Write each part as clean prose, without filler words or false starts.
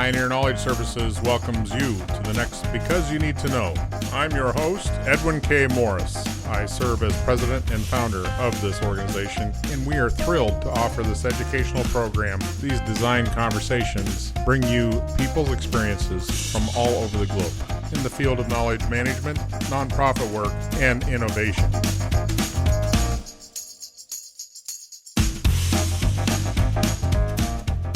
Pioneer Knowledge Services welcomes you to the next Because You Need to Know. I'm your host, Edwin K. Morris. I serve as president and founder of this organization, and we are thrilled to offer this educational program. These design conversations bring you people's experiences from all over the globe in the field of knowledge management, nonprofit work, and innovation.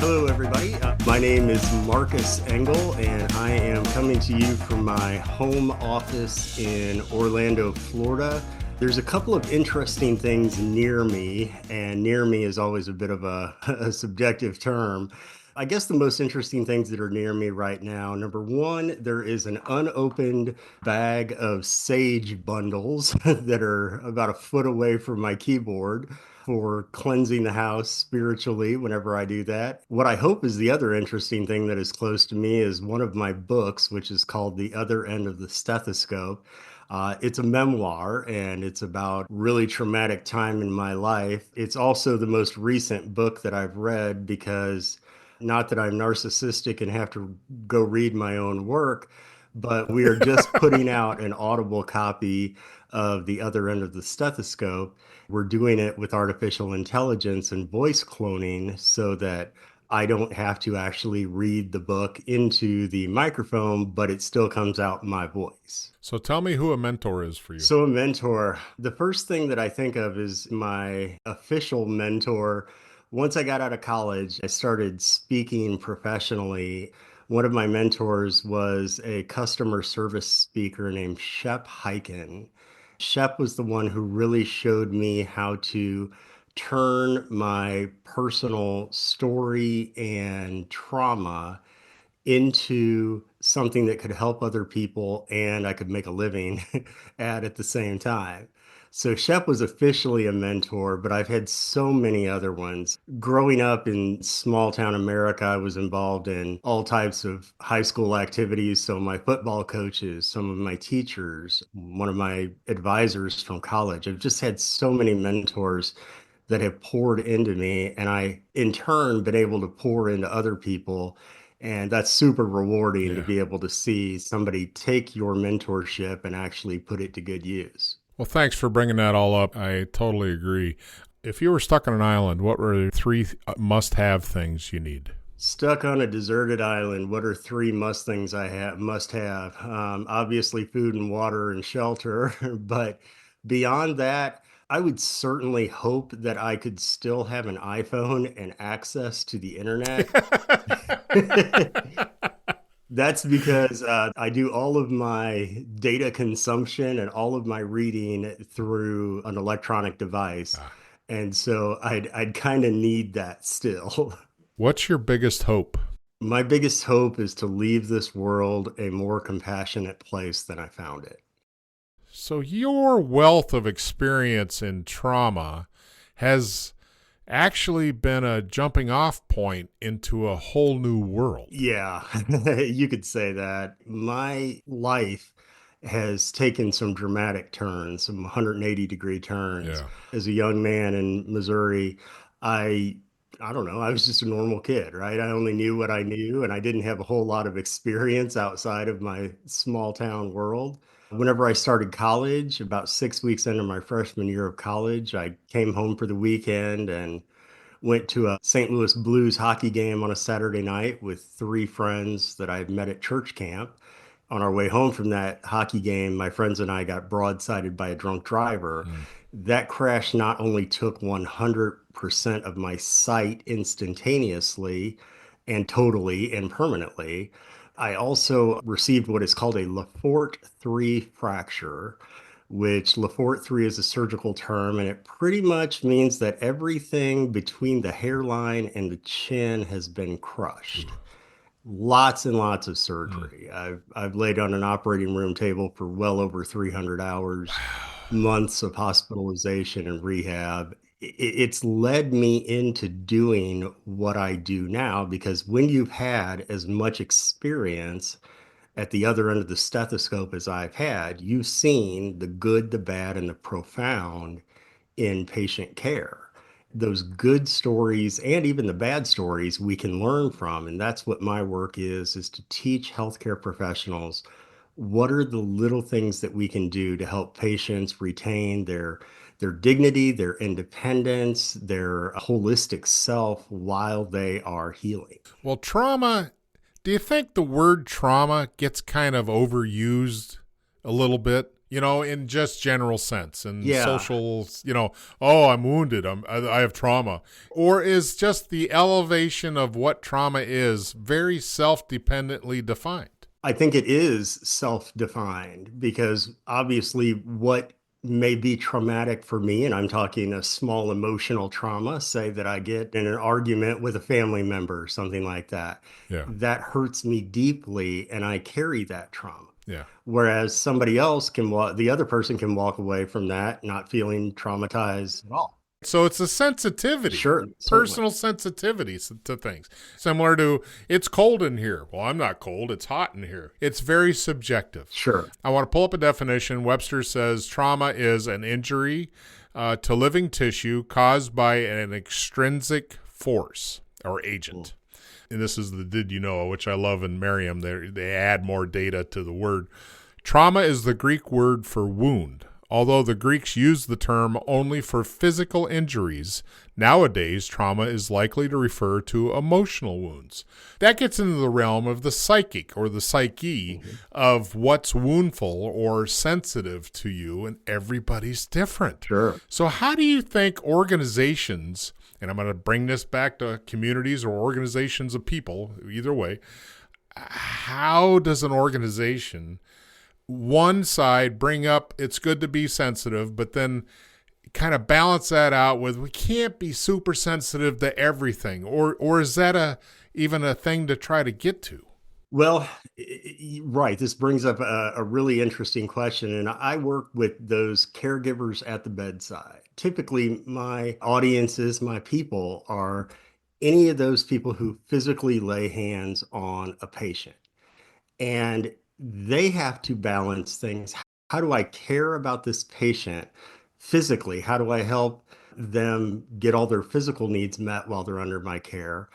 Hello, everybody. My name is Marcus Engel, and I am coming to you from my home office in Orlando, Florida. There's a couple of interesting things near me, and near me is always a bit of a subjective term. I guess the most interesting things that are near me right now, number one, there is an unopened bag of sage bundles that are about a foot away from my keyboard for cleansing the house spiritually whenever I do that. What I hope is the other interesting thing that is close to me is one of my books, which is called The Other End of the Stethoscope. It's a memoir, and it's about really traumatic time in my life. It's also the most recent book that I've read because, not that I'm narcissistic and have to go read my own work, but we are just putting out an Audible copy of The Other End of the Stethoscope. We're doing it with artificial intelligence and voice cloning so that I don't have to actually read the book into the microphone, but it still comes out in my voice. So tell me who a mentor is for you. So a mentor, the first thing that I think of is my official mentor. Once I got out of college, I started speaking professionally. One of my mentors was a customer service speaker named Shep Hyken. Shep was the one who really showed me how to turn my personal story and trauma into something that could help other people and I could make a living at the same time. So Shep was officially a mentor, but I've had so many other ones. Growing up in small town America, I was involved in all types of high school activities. So my football coaches, some of my teachers, one of my advisors from college. I've just had so many mentors that have poured into me, and I, in turn, been able to pour into other people. And that's super rewarding to be able to see somebody take your mentorship and actually put it to good use. Well, thanks for bringing that all up. I totally agree. If you were stuck on an island, what were the three must-have things you need? Stuck on a deserted island, what are three must have? Obviously, food and water and shelter, but beyond that, I would certainly hope that I could still have an iPhone and access to the internet. That's because I do all of my data consumption and all of my reading through an electronic device. And so I'd kind of need that still. What's your biggest hope? My biggest hope is to leave this world a more compassionate place than I found it. So your wealth of experience in trauma has actually been a jumping off point into a whole new world. Yeah, you could say that. My life has taken some dramatic turns, some 180-degree turns. Yeah. As a young man in Missouri, I don't know, I was just a normal kid, right? I only knew what I knew, and I didn't have a whole lot of experience outside of my small town world. Whenever I started college, about 6 weeks into my freshman year of college, I came home for the weekend and went to a St. Louis Blues hockey game on a Saturday night with three friends that I had met at church camp. On our way home from that hockey game, my friends and I got broadsided by a drunk driver. That crash not only took 100% of my sight instantaneously and totally and permanently, I also received what is called a Lefort 3 fracture, which Lefort 3 is a surgical term, and it pretty much means that everything between the hairline and the chin has been crushed. Lots and lots of surgery. I've laid on an operating room table for well over 300 hours, months of hospitalization and rehab. It's led me into doing what I do now because when you've had as much experience at the other end of the stethoscope as I've had, you've seen the good, the bad, and the profound in patient care. those good stories and even the bad stories we can learn from. And that's what my work is to teach healthcare professionals what are the little things that we can do to help patients retain their dignity, their independence, their holistic self while they are healing. Well, trauma, do you think the word trauma gets kind of overused a little bit? In just general sense and Yeah, social, oh, I'm wounded. I have trauma. Or is just the elevation of what trauma is very self-dependently defined? I think it is self-defined because obviously what may be traumatic for me, and I'm talking a small emotional trauma, say that I get in an argument with a family member or something like that, Yeah, that hurts me deeply and I carry that trauma. yeah. Whereas somebody else can walk, the other person can walk away from that not feeling traumatized at all. So it's a sensitivity, Sure, certainly. personal sensitivity to things. Similar to, it's cold in here. Well, I'm not cold. It's hot in here. It's very subjective. Sure. I want to pull up a definition. Webster says trauma is an injury to living tissue caused by an extrinsic force or agent. And this is the did you know, which I love in Merriam. They add more data to the word. Trauma is the Greek word for wound. Although the Greeks used the term only for physical injuries, nowadays trauma is likely to refer to emotional wounds. That gets into the realm of the psychic or the psyche of what's woundful or sensitive to you, and everybody's different. Sure. So how do you think organizations, and I'm going to bring this back to communities or organizations of people, either way, how does an organization one side bring up it's good to be sensitive, but then kind of balance that out with we can't be super sensitive to everything, or is that even a thing to try to get to? Well, right. This brings up a really interesting question. And I work with those caregivers at the bedside. Typically, my audiences, my people are any of those people who physically lay hands on a patient. And they have to balance things. How do I care about this patient physically? How do I help them get all their physical needs met while they're under my care?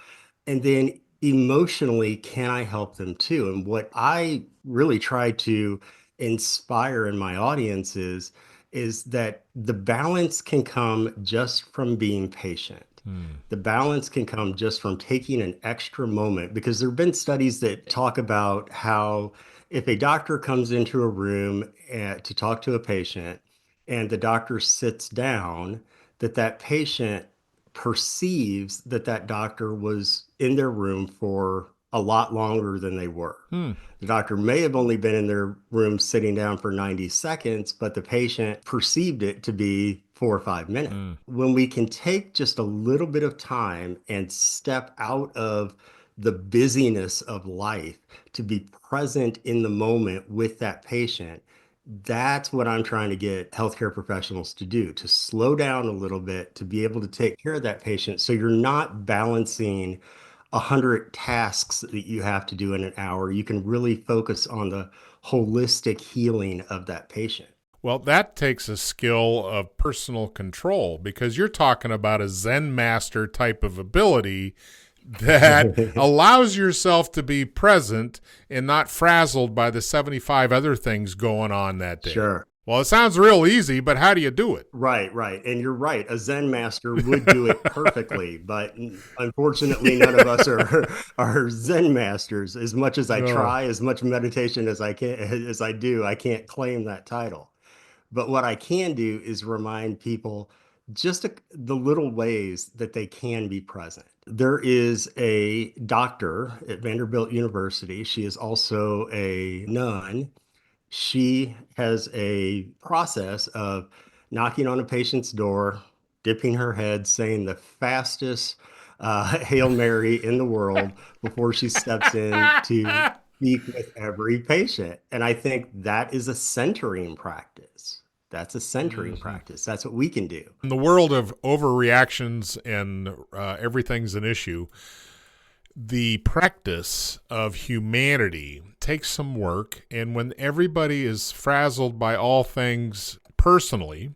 And then emotionally, can I help them too? And what I really try to inspire in my audience is that the balance can come just from being patient. The balance can come just from taking an extra moment because there have been studies that talk about how if a doctor comes into a room to talk to a patient and the doctor sits down, that patient perceives that doctor was in their room for a lot longer than they were. Hmm. The doctor may have only been in their room sitting down for 90 seconds, but the patient perceived it to be 4 or 5 minutes. Hmm. When we can take just a little bit of time and step out of the busyness of life to be present in the moment with that patient, that's what I'm trying to get healthcare professionals to do, to slow down a little bit, to be able to take care of that patient. So you're not balancing 100 tasks that you have to do in an hour. You can really focus on the holistic healing of that patient. Well, that takes a skill of personal control because you're talking about a Zen master type of ability that allows yourself to be present and not frazzled by the 75 other things going on that day. Sure. Well, it sounds real easy, but how do you do it? Right, right. And you're right. A Zen master would do it perfectly, but unfortunately, none of us are Zen masters. As much as I No. try, as much meditation as I can, as I do, I can't claim that title. But what I can do is remind people just the little ways that they can be present. There is a doctor at Vanderbilt University. She is also a nun. She has a process of knocking on a patient's door, dipping her head, saying the fastest Hail Mary in the world before she steps in to speak with every patient. And I think that is a centering practice. That's a centering Mhm. practice. That's what we can do. In the world of overreactions and everything's an issue, the practice of humanity takes some work. And when everybody is frazzled by all things personally,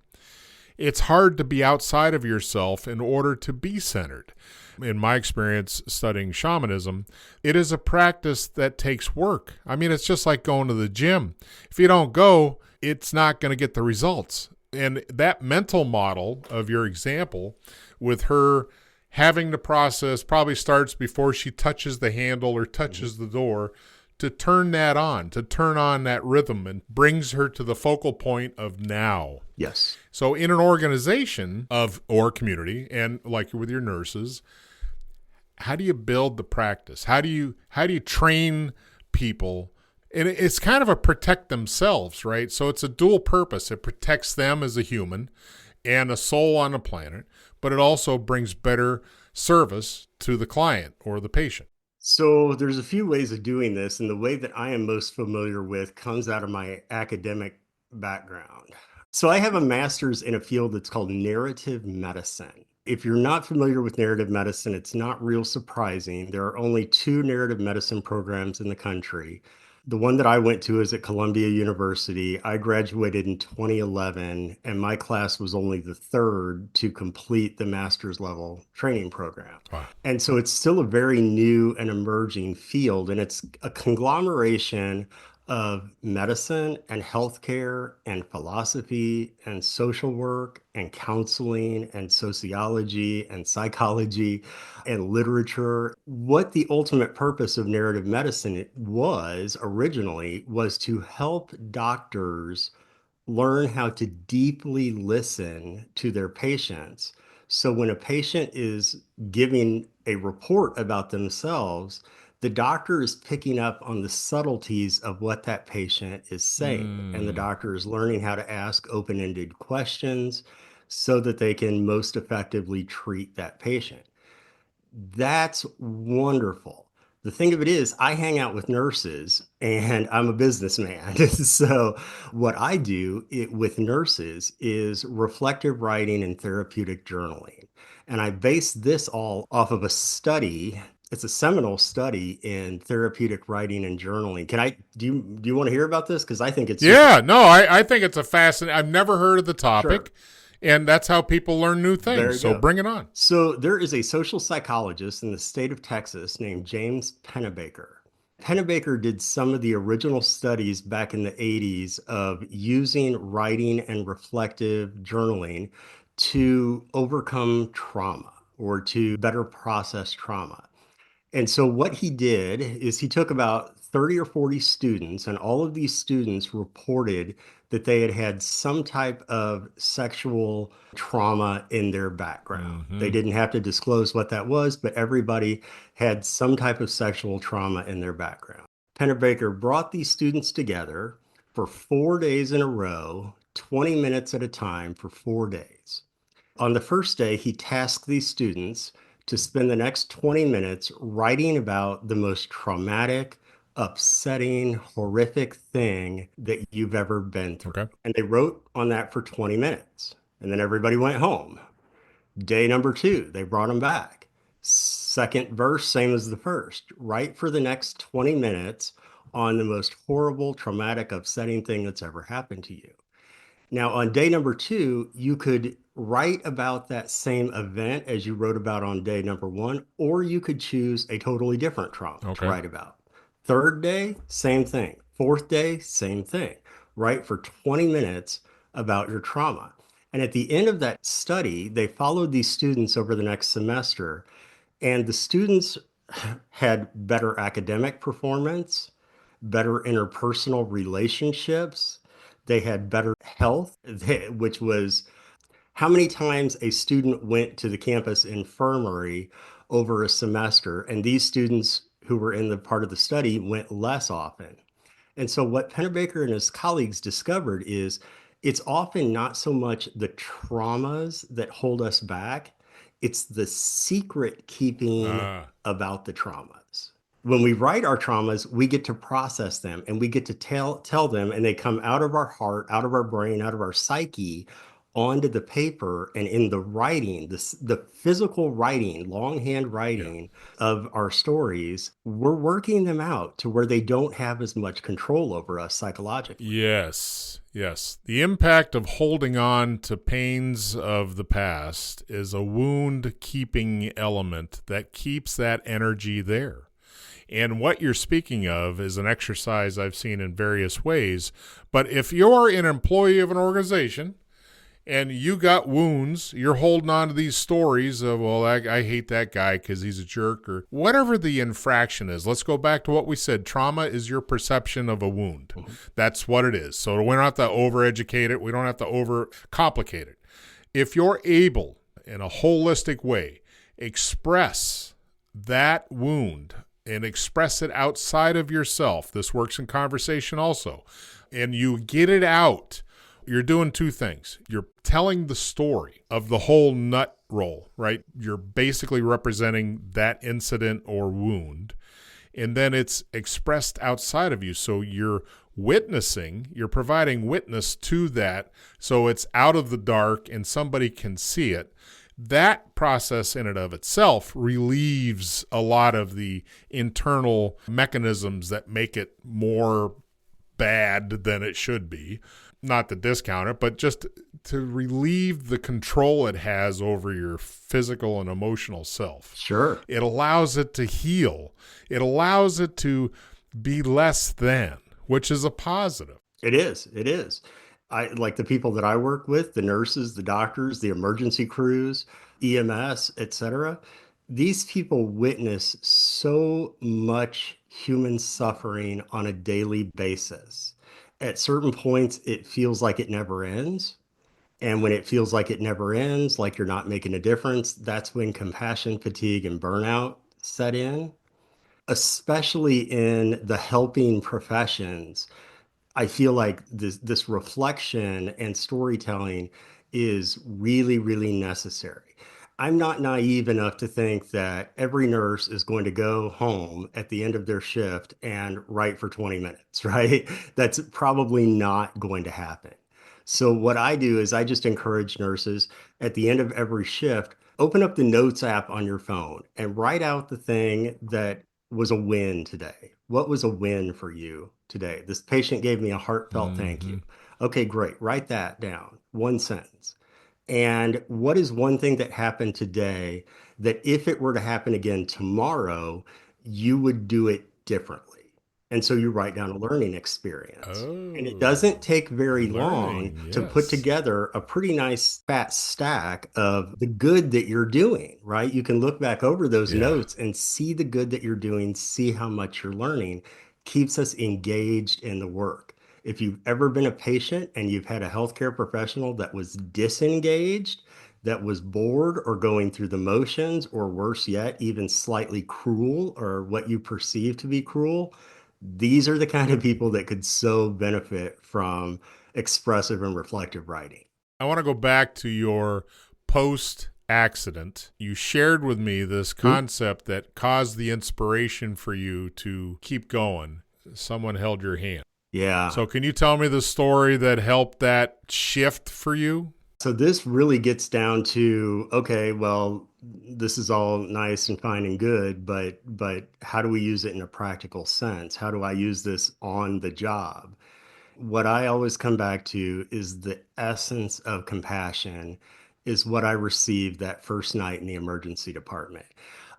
it's hard to be outside of yourself in order to be centered. In my experience studying shamanism, it is a practice that takes work. I mean, it's just like going to the gym. If you don't go, it's not going to get the results. And that mental model of your example with her having the process probably starts before she touches the handle or touches the door to turn that on, to turn on that rhythm and brings her to the focal point of now. Yes. So in an organization of or community, and like with your nurses, how do you build the practice? How do you train people? And it's kind of a protect themselves, right? So it's a dual purpose. It protects them as a human and a soul on the planet, but it also brings better service to the client or the patient. So there's a few ways of doing this, and the way that I am most familiar with comes out of my academic background. So I have a master's in a field that's called narrative medicine. If you're not familiar with narrative medicine, it's not real surprising. There are only two narrative medicine programs in the country. The one that I went to is at Columbia University. I graduated in 2011, and my class was only the third to complete the master's level training program. Wow. And so it's still a very new and emerging field, and it's a conglomeration of medicine and healthcare and philosophy and social work and counseling and sociology and psychology and literature. What the ultimate purpose of narrative medicine was originally was to help doctors learn how to deeply listen to their patients. So when a patient is giving a report about themselves, the doctor is picking up on the subtleties of what that patient is saying. And the doctor is learning how to ask open-ended questions so that they can most effectively treat that patient. That's wonderful. The thing of it is, I hang out with nurses and I'm a businessman. So, what I do with nurses is reflective writing and therapeutic journaling. And I base this all off of a study. It's a seminal study in therapeutic writing and journaling. Do you want to hear about this? Because I think it's super. Yeah, no, I think it's a fascinating. I've never heard of the Sure. topic, and that's how people learn new There things. you So go. bring it on. So there is a social psychologist in the state of Texas named James Pennebaker. Pennebaker did some of the original studies back in the 80s of using writing and reflective journaling to overcome trauma or to better process trauma. And so what he did is he took about 30 or 40 students, and all of these students reported that they had had some type of sexual trauma in their background. They Mm-hmm. didn't have to disclose what that was, but everybody had some type of sexual trauma in their background. Pennebaker brought these students together for 4 days in a row, 20 minutes at a time for 4 days. On the first day, he tasked these students to spend the next 20 minutes writing about the most traumatic, upsetting, horrific thing that you've ever been through. Okay. And they wrote on that for 20 minutes. And then everybody went home. Day number two, they brought them back. Second verse, same as the first. Write for the next 20 minutes on the most horrible, traumatic, upsetting thing that's ever happened to you. Now, on day number two, you could write about that same event as you wrote about on day number one, or you could choose a totally different trauma to Okay. write about. Third day, same thing. Fourth day, same thing. Write for 20 minutes about your trauma. And at the end of that study, they followed these students over the next semester, and the students had better academic performance, better interpersonal relationships. They had better health, which was how many times a student went to the campus infirmary over a semester. And these students who were in the part of the study went less often. And so, what Pennebaker and his colleagues discovered is it's often not so much the traumas that hold us back, it's the secret keeping Ah, about the traumas. When we write our traumas, we get to process them and we get to tell them, and they come out of our heart, out of our brain, out of our psyche onto the paper and in the writing, the physical writing, longhand Yeah. writing of our stories, we're working them out to where they don't have as much control over us psychologically. Yes, yes. The impact of holding on to pains of the past is a wound keeping element that keeps that energy there. And what you're speaking of is an exercise I've seen in various ways. But if you're an employee of an organization and you got wounds, you're holding on to these stories of, well, I hate that guy because he's a jerk, or whatever the infraction is. Let's go back to what we said. Trauma is your perception of a wound. Mhm. That's what it is. So we don't have to overeducate it. We don't have to overcomplicate it. If you're able, in a holistic way, express that wound and express it outside of yourself, this works in conversation also, and you get it out, you're doing two things. You're telling the story of the whole nut roll, right? You're basically representing that incident or wound. And then it's expressed outside of you. So you're witnessing, you're providing witness to that. So it's out of the dark and somebody can see it. That process in and of itself relieves a lot of the internal mechanisms that make it more bad than it should be. Not to discount it, but just to relieve the control it has over your physical and emotional self. Sure. It allows it to heal. It allows it to be less than, which is a positive. It is. It is. I like the people that I work with, the nurses, the doctors, the emergency crews, EMS, etc. These people witness so much human suffering on a daily basis. At certain points, it feels like it never ends. And when it feels like it never ends, like you're not making a difference, that's when compassion fatigue and burnout set in, especially in the helping professions. I feel like this reflection and storytelling is really, really necessary. I'm not naive enough to think that every nurse is going to go home at the end of their shift and write for 20 minutes, right? That's probably not going to happen. So what I do is I just encourage nurses at the end of every shift, open up the notes app on your phone and write out the thing that was a win today. What was a win for you today? This patient gave me a heartfelt thank you. Mm-hmm. Okay, great. Write that down. One sentence. And what is one thing that happened today that if it were to happen again tomorrow, you would do it differently? And so you write down a learning experience. And it Oh, doesn't take very long learning. to put Yes. together a pretty nice fat stack of the good that you're doing, right? You can look back over those Yeah. notes and see the good that you're doing, see how much you're learning, keeps us engaged in the work. If you've ever been a patient and you've had a healthcare professional that was disengaged, that was bored or going through the motions, or worse yet, even slightly cruel or what you perceive to be cruel, these are the kind of people that could so benefit from expressive and reflective writing. I want to go back to your post accident. You shared with me this Hmm? concept that caused the inspiration for you to keep going. Someone held your hand. Yeah. So, can you tell me the story that helped that shift for you? So this really gets down to, okay, well, this is all nice and fine and good, but how do we use it in a practical sense? How do I use this on the job? What I always come back to is the essence of compassion is what I received that first night in the emergency department.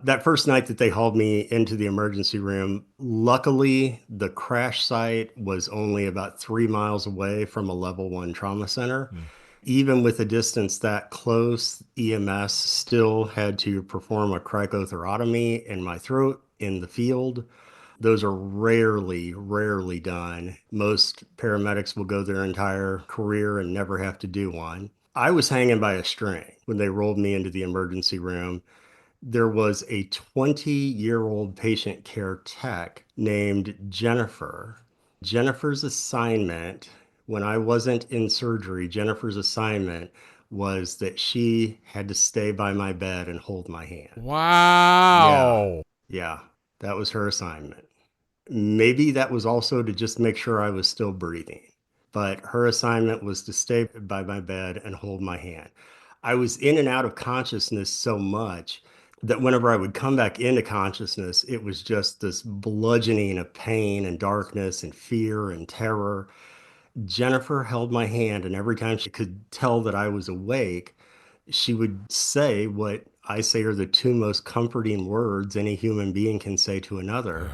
That first night that they hauled me into the emergency room, luckily the crash site was only about 3 miles away from a level 1 trauma center. Hmm. Even with a distance that close, EMS still had to perform a cricothyrotomy in my throat in the field. Those are rarely, rarely done. Most paramedics will go their entire career and never have to do one. I was hanging by a string when they rolled me into the emergency room. There was a 20-year-old patient care tech named Jennifer. Jennifer's assignment, when I wasn't in surgery, Jennifer's assignment was that she had to stay by my bed and hold my hand. Yeah, Wow. yeah, that was her assignment. Maybe that was also to just make sure I was still breathing. but her assignment was to stay by my bed and hold my hand. I was in and out of consciousness so much that whenever I would come back into consciousness, it was just this bludgeoning of pain and darkness and fear and terror. Jennifer held my hand, and every time she could tell that I was awake, she would say what I say are the two most comforting words any human being can say to another.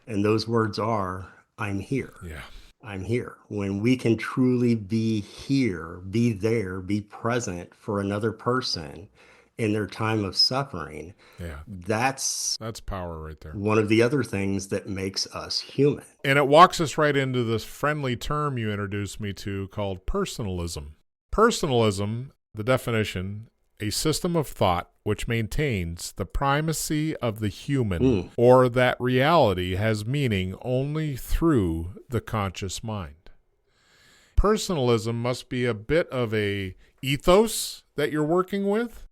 And those words are, I'm here. Yeah. I'm here. When we can truly be here, be there, be present for another person in their time of suffering, Yeah. that's That's power right there. one of the other things that makes us human. And it walks us right into this friendly term you introduced me to called personalism. Personalism, the definition, a system of thought which maintains the primacy of the human, or that reality has meaning only through the conscious mind. Personalism must be a bit of a ethos that you're working with.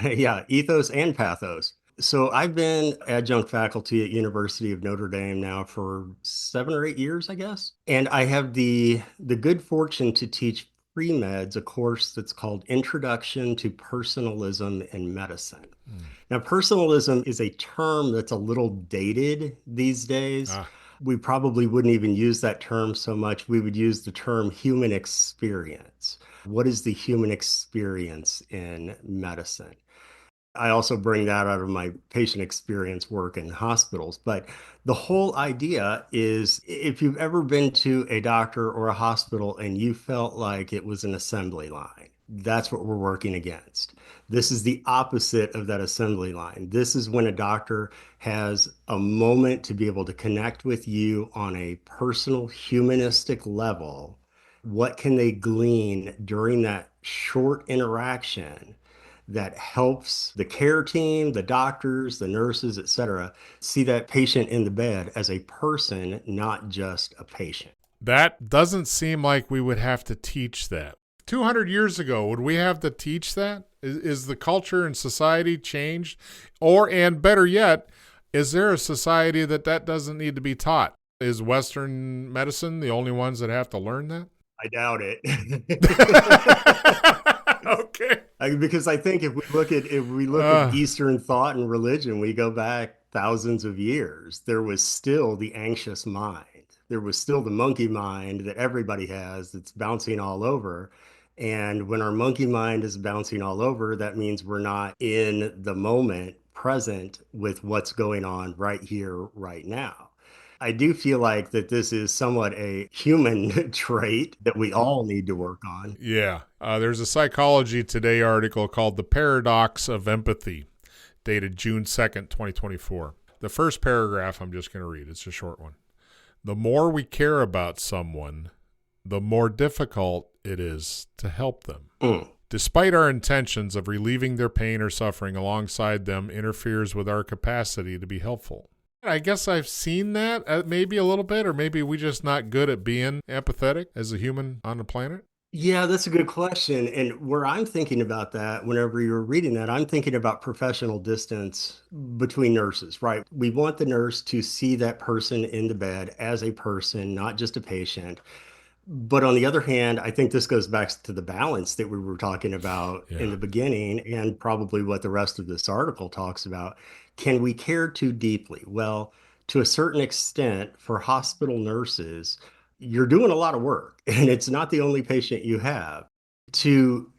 Yeah, ethos and pathos. So I've been adjunct faculty at University of Notre Dame now for 7 or 8 years, I guess. And I have the good fortune to teach pre-meds a course that's called Introduction to Personalism in Medicine. Now, personalism is a term that's a little dated these days. We probably wouldn't even use that term so much. We would use the term human experience. What is the human experience in medicine? I also bring that out of my patient experience work in hospitals. But the whole idea is if you've ever been to a doctor or a hospital and you felt like it was an assembly line, that's what we're working against. This is the opposite of that assembly line. This is when a doctor has a moment to be able to connect with you on a personal, humanistic level. What can they glean during that short interaction that helps the care team, the doctors, the nurses, et cetera, see that patient in the bed as a person, not just a patient? That doesn't seem like we would have to teach that. 200 years ago, would we have to teach that? Is the culture and society changed? Or, and better yet, is there a society that doesn't need to be taught? Is Western medicine the only ones that have to learn that? I doubt it. Okay. Because I think if we look at Eastern thought and religion, we go back thousands of years. There was still the anxious mind. There was still the monkey mind that everybody has that's bouncing all over. And when our monkey mind is bouncing all over, that means we're not in the moment, present with what's going on right here, right now. I do feel like that this is somewhat a human trait that we all need to work on. Yeah. There's a Psychology Today article called The Paradox of Empathy, dated June 2nd, 2024. The first paragraph I'm just going to read. It's a short one. The more we care about someone, the more difficult it is to help them. Despite our intentions of relieving their pain or suffering alongside them interferes with our capacity to be helpful. I guess I've seen that maybe a little bit, or maybe we just not good at being empathetic as a human on the planet. Yeah, that's a good question. And where I'm thinking about that, whenever you're reading that, I'm thinking about professional distance between nurses, right? We want the nurse to see that person in the bed as a person, not just a patient. But on the other hand, I think this goes back to the balance that we were talking about in the beginning, and probably what the rest of this article talks about. Can we care too deeply? Well, to a certain extent, for hospital nurses, you're doing a lot of work, and it's not the only patient you have. To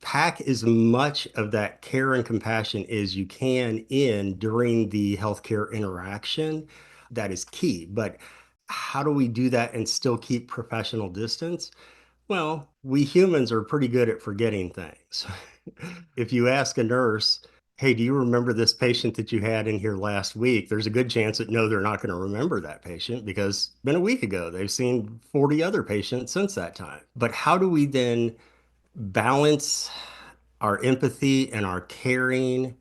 pack as much of that care and compassion as you can in during the healthcare interaction, that is key. But how do we do that and still keep professional distance? Well, we humans are pretty good at forgetting things. If you ask a nurse, hey, do you remember this patient that you had in here last week? There's a good chance that no, they're not going to remember that patient because it's been a week ago. They've seen 40 other patients since that time. But how do we then balance our empathy and our caring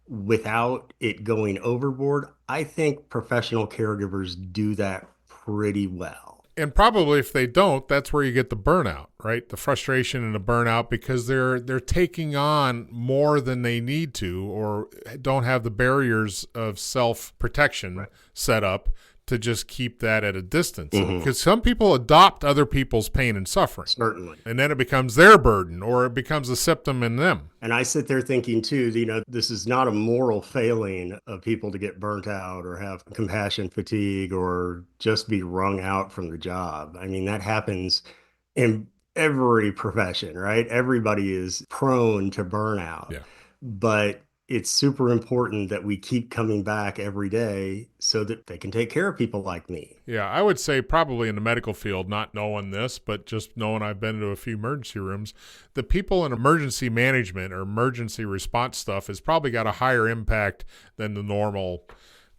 without it going overboard? I think professional caregivers do that pretty well. And probably if they don't, that's where you get the burnout, right? The frustration and the burnout because they're taking on more than they need to or don't have the barriers of self-protection set up to just keep that at a distance. Mhm. Because some people adopt other people's pain and suffering. Certainly. And then it becomes their burden or it becomes a symptom in them. And I sit there thinking too, this is not a moral failing of people to get burnt out or have compassion fatigue or just be wrung out from the job. I mean, that happens in every profession, right? Everybody is prone to burnout. Yeah. But it's super important that we keep coming back every day so that they can take care of people like me. Yeah, I would say probably in the medical field, not knowing this, but just knowing I've been to a few emergency rooms, the people in emergency management or emergency response stuff has probably got a higher impact than the normal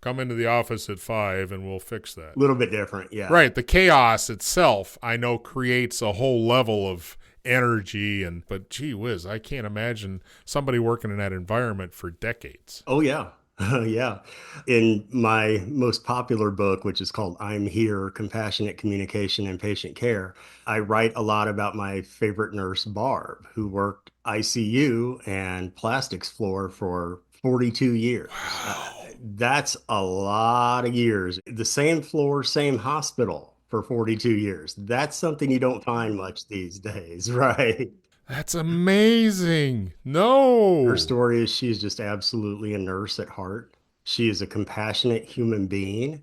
come into the office at 5 and we'll fix that. A little bit different, yeah. Right. The chaos itself, I know, creates a whole level of energy, but gee whiz, I can't imagine somebody working in that environment for decades. Oh, yeah. Yeah. In my most popular book, which is called I'm Here, Compassionate Communication and Patient Care, I write a lot about my favorite nurse, Barb, who worked ICU and plastics floor for 42 years. Wow. That's a lot of years. The same floor, same hospital for 42 years. That's something you don't find much these days, right? That's amazing. No. Her story is she's just absolutely a nurse at heart. She is a compassionate human being.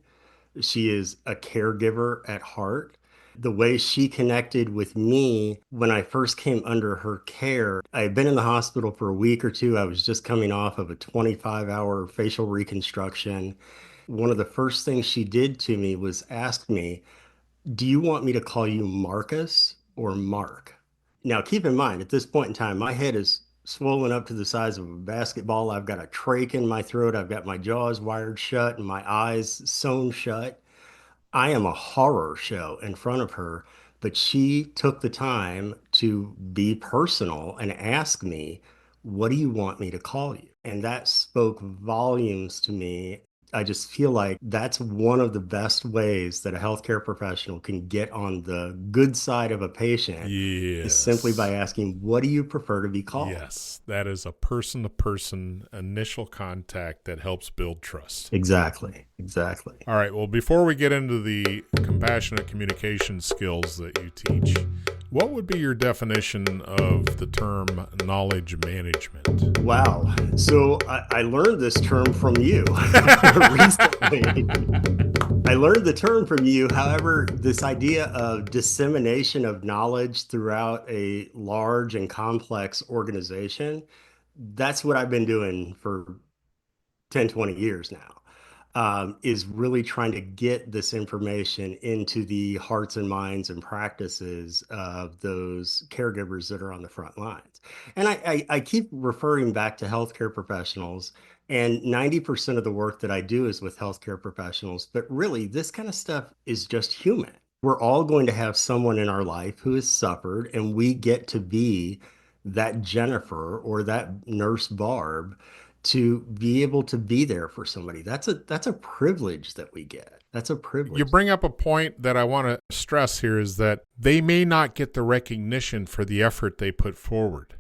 She is a caregiver at heart. The way she connected with me when I first came under her care, I had been in the hospital for a week or two. I was just coming off of a 25-hour facial reconstruction. One of the first things she did to me was ask me, do you want me to call you Marcus or Mark? Now, keep in mind, at this point in time, my head is swollen up to the size of a basketball. I've got a trach in my throat. I've got my jaws wired shut and my eyes sewn shut. I am a horror show in front of her, but she took the time to be personal and ask me, what do you want me to call you? And that spoke volumes to me. I just feel like that's one of the best ways that a healthcare professional can get on the good side of a patient is simply by asking, what do you prefer to be called? Yes, that is a person-to-person initial contact that helps build trust. Exactly, exactly. All right, well, before we get into the compassionate communication skills that you teach, what would be your definition of the term knowledge management? Wow. So I learned this term from you recently. I learned the term from you. However, this idea of dissemination of knowledge throughout a large and complex organization, that's what I've been doing for 10, 20 years now. Is really trying to get this information into the hearts and minds and practices of those caregivers that are on the front lines. And I keep referring back to healthcare professionals, and 90% of the work that I do is with healthcare professionals. But really, this kind of stuff is just human. We're all going to have someone in our life who has suffered, and we get to be that Jennifer or that nurse Barb to be able to be there for somebody. That's a privilege that we get. That's a privilege. You bring up a point that I want to stress here is that they may not get the recognition for the effort they put forward.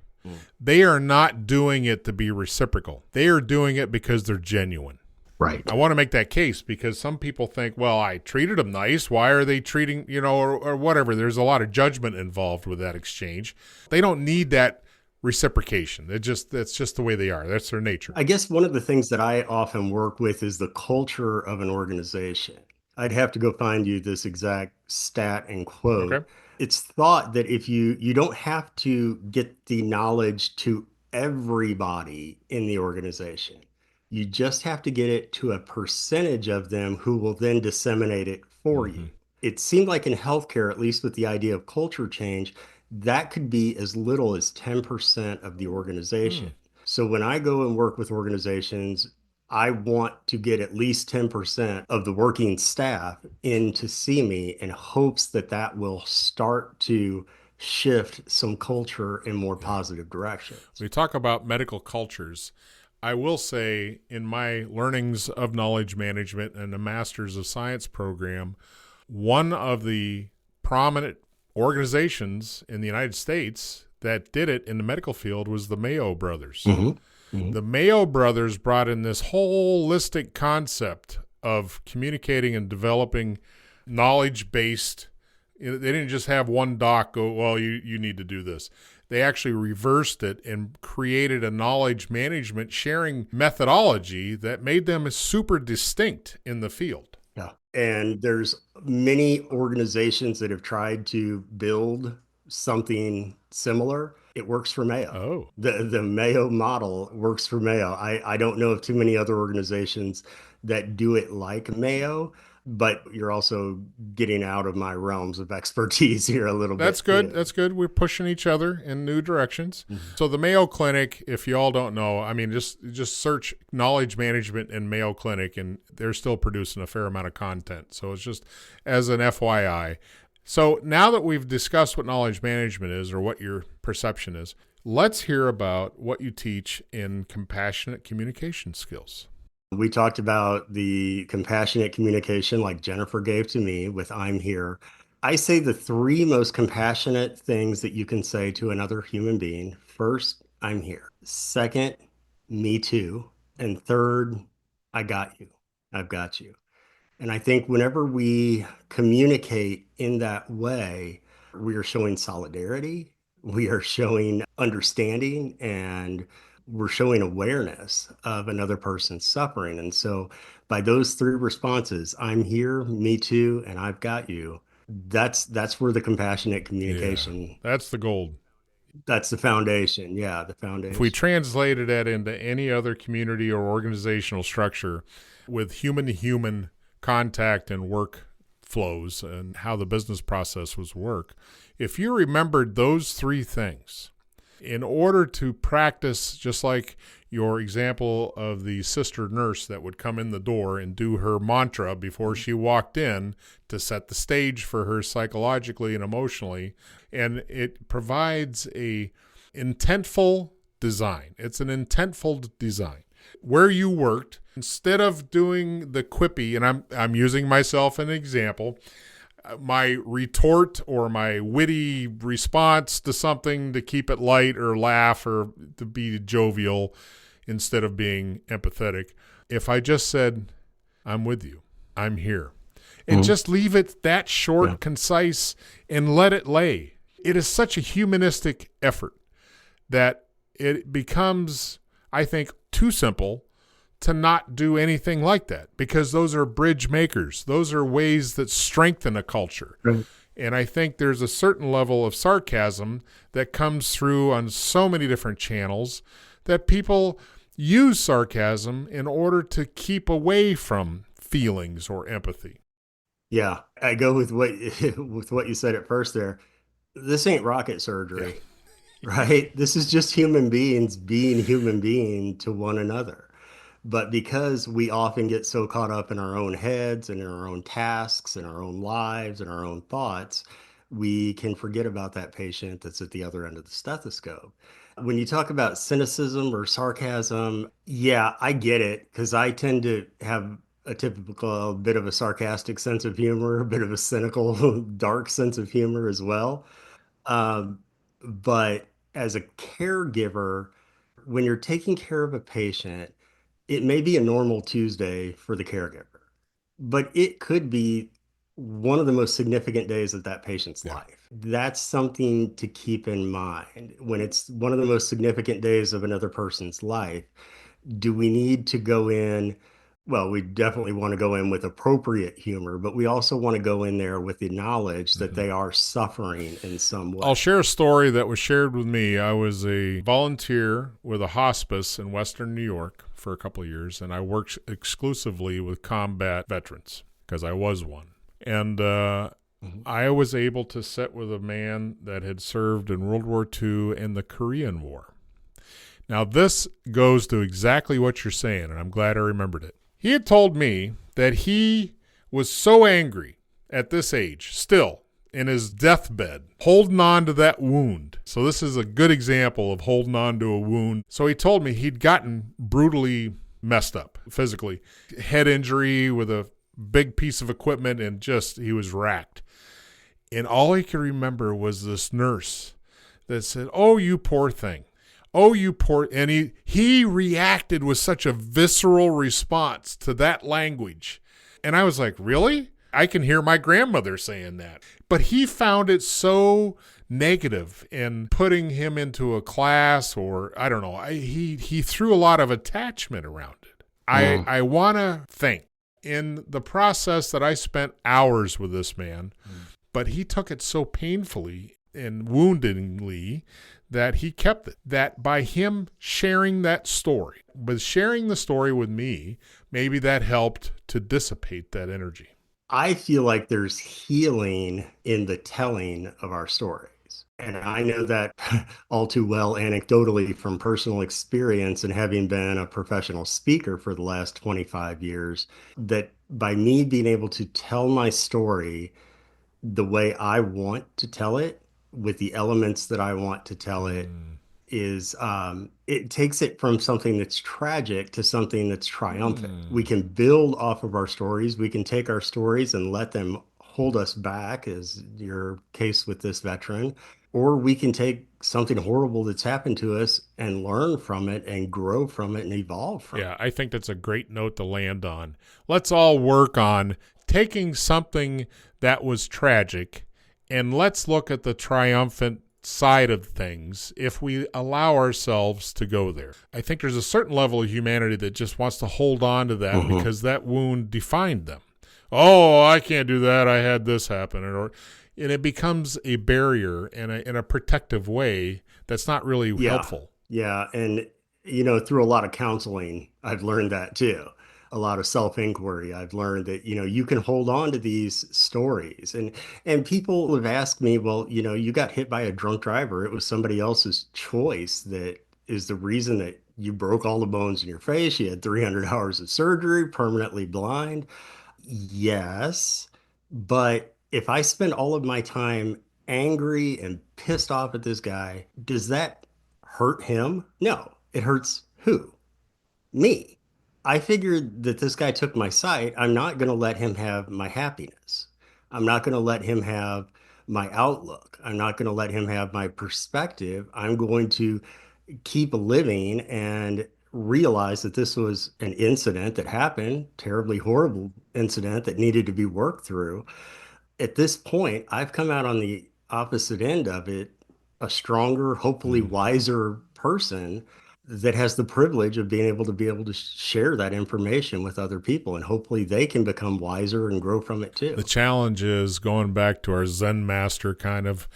They are not doing it to be reciprocal. They are doing it because they're genuine. Right. I want to make that case because some people think, well, I treated them nice. Why are they treating, or whatever. There's a lot of judgment involved with that exchange. They don't need that reciprocation. That's just the way they are. That's their nature. I guess one of the things that I often work with is the culture of an organization. I'd have to go find you this exact stat and quote. Okay. It's thought that if you don't have to get the knowledge to everybody in the organization. You just have to get it to a percentage of them who will then disseminate it for you. It seemed like in healthcare, at least with the idea of culture change, that could be as little as 10% of the organization. So when I go and work with organizations, I want to get at least 10% of the working staff in to see me in hopes that that will start to shift some culture in more positive directions. We talk about medical cultures. I will say in my learnings of knowledge management and the Masters of Science program, one of the prominent organizations in the United States that did it in the medical field was the Mayo Brothers. The Mayo Brothers brought in this holistic concept of communicating and developing knowledge-based. They didn't just have one doc go, well, you need to do this. They actually reversed it and created a knowledge management sharing methodology that made them super distinct in the field. Yeah. And there's many organizations that have tried to build something similar. It works for Mayo. Oh. The Mayo model works for Mayo. I don't know of too many other organizations that do it like Mayo, but you're also getting out of my realms of expertise here a little bit. That's good. That's good. We're pushing each other in new directions. Mm-hmm. So the Mayo Clinic, if you all don't know, I mean, just search knowledge management and Mayo Clinic, and they're still producing a fair amount of content. So it's just as an FYI. So now that we've discussed what knowledge management is, or what your perception is, let's hear about what you teach in compassionate communication skills. We talked about the compassionate communication like Jennifer gave to me with I'm here. I say the three most compassionate things that you can say to another human being. First, I'm here. Second, me too. And third, I got you. I've got you. And I think whenever we communicate in that way, we are showing solidarity, we are showing understanding, and we're showing awareness of another person's suffering. And so by those three responses, I'm here, me too, and I've got you, that's where the compassionate communication. Yeah, that's the gold. That's the foundation. Yeah, the foundation. If we translated that into any other community or organizational structure with human-to-human contact and work flows and how the business process was work, if you remembered those three things in order to practice, just like your example of the sister nurse that would come in the door and do her mantra before she walked in to set the stage for her psychologically and emotionally, and it provides a intentful design. It's an intentful design. Where you worked, instead of doing the quippy, and I'm using myself as an example, my retort or my witty response to something to keep it light or laugh or to be jovial instead of being empathetic. If I just said, I'm with you, I'm here, and just leave it that short, concise, and let it lay. It is such a humanistic effort that it becomes, I think, too simple to not do anything like that, because those are bridge makers. Those are ways that strengthen a culture. Right. And I think there's a certain level of sarcasm that comes through on so many different channels that people use sarcasm in order to keep away from feelings or empathy. Yeah, I go with what you said at first there. This ain't rocket surgery, right? This is just human beings being human being to one another. But because we often get so caught up in our own heads and in our own tasks and our own lives and our own thoughts, we can forget about that patient that's at the other end of the stethoscope. When you talk about cynicism or sarcasm, yeah, I get it, because I tend to have a typical bit of a sarcastic sense of humor, a bit of a cynical, dark sense of humor as well. But as a caregiver, when you're taking care of a patient, it may be a normal Tuesday for the caregiver, but it could be one of the most significant days of that patient's life. That's something to keep in mind. When it's one of the most significant days of another person's life, do we need to go in? Well, we definitely want to go in with appropriate humor, but we also want to go in there with the knowledge that they are suffering in some way. I'll share a story that was shared with me. I was a volunteer with a hospice in Western New York for a couple of years, and I worked exclusively with combat veterans because I was one. And I was able to sit with a man that had served in World War II and the Korean War. Now, this goes to exactly what you're saying, and I'm glad I remembered it. He had told me that he was so angry at this age, still in his deathbed, holding on to that wound. So this is a good example of holding on to a wound. So he told me he'd gotten brutally messed up physically, head injury with a big piece of equipment, and just he was racked. And all he could remember was this nurse that said, "Oh, you poor thing. Oh, you poor," and he reacted with such a visceral response to that language And I was like, really? I can hear my grandmother saying that. But he found it so negative in putting him into a class, or I don't know. He threw a lot of attachment around it. I want to think in the process that I spent hours with this man, but he took it so painfully and woundingly that he kept it. That by him sharing that story, but sharing the story with me, maybe that helped to dissipate that energy. I feel like there's healing in the telling of our stories. And I know that all too well anecdotally from personal experience and having been a professional speaker for the last 25 years, that by me being able to tell my story the way I want to tell it, with the elements that I want to tell it, is it takes it from something that's tragic to something that's triumphant. We can build off of our stories. We can take our stories and let them hold us back, as your case with this veteran, or we can take something horrible that's happened to us and learn from it and grow from it and evolve from it. Yeah, I think that's a great note to land on. Let's all work on taking something that was tragic and let's look at the triumphant side of things if we allow ourselves to go there. I think there's a certain level of humanity that just wants to hold on to that because that wound defined them. Oh, I can't do that. I had this happen. And it becomes a barrier in a protective way that's not really helpful. Yeah. And, through a lot of counseling, I've learned that too. A lot of self-inquiry. I've learned that, you can hold on to these stories. And people have asked me, well, you got hit by a drunk driver. It was somebody else's choice that is the reason that you broke all the bones in your face. You had 300 hours of surgery, permanently blind. Yes. But if I spend all of my time angry and pissed off at this guy, does that hurt him? No. It hurts who? Me. I figured that this guy took my sight. I'm not going to let him have my happiness. I'm not going to let him have my outlook. I'm not going to let him have my perspective. I'm going to keep living and realize that this was an incident that happened, terribly horrible incident that needed to be worked through. At this point, I've come out on the opposite end of it, a stronger, hopefully wiser person that has the privilege of being able to share that information with other people, and hopefully they can become wiser and grow from it too. The challenge is going back to our Zen master kind of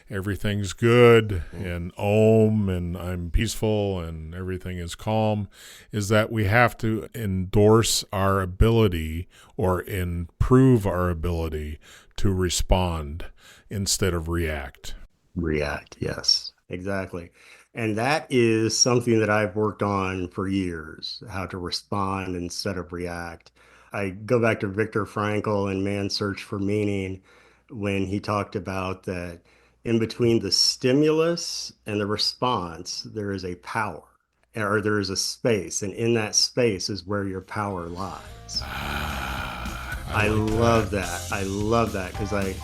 everything's good and Om and I'm peaceful and everything is calm, is that we have to endorse our ability or improve our ability to respond instead of react. React, yes, exactly. And that is something that I've worked on for years, how to respond instead of react. I go back to Viktor Frankl and Man's Search for Meaning when he talked about that in between the stimulus and the response, there is a power or there is a space. And in that space is where your power lies. I love that. I love that because I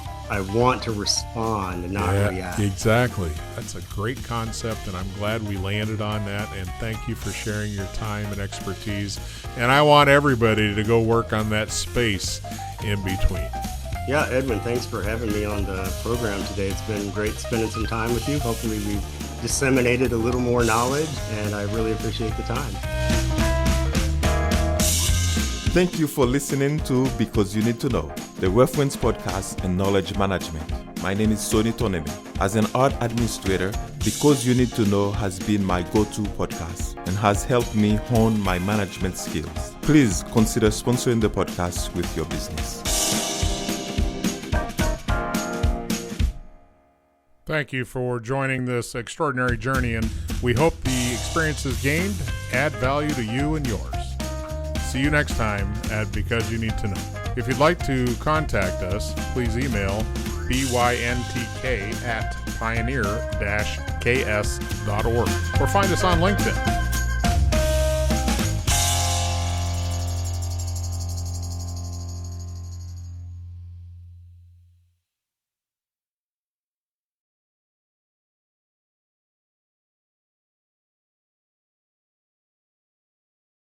want to respond and not react. Exactly. That's a great concept, and I'm glad we landed on that. And thank you for sharing your time and expertise. And I want everybody to go work on that space in between. Yeah, Edwin, thanks for having me on the program today. It's been great spending some time with you. Hopefully we've disseminated a little more knowledge, and I really appreciate the time. Thank you for listening to Because You Need to Know, the reference podcast in knowledge management. My name is Soni Tonemi. As an art administrator, Because You Need to Know has been my go-to podcast and has helped me hone my management skills. Please consider sponsoring the podcast with your business. Thank you for joining this extraordinary journey, and we hope the experiences gained add value to you and yours. See you next time at Because You Need to Know. If you'd like to contact us, please email byntk@pioneer-ks.org or find us on LinkedIn.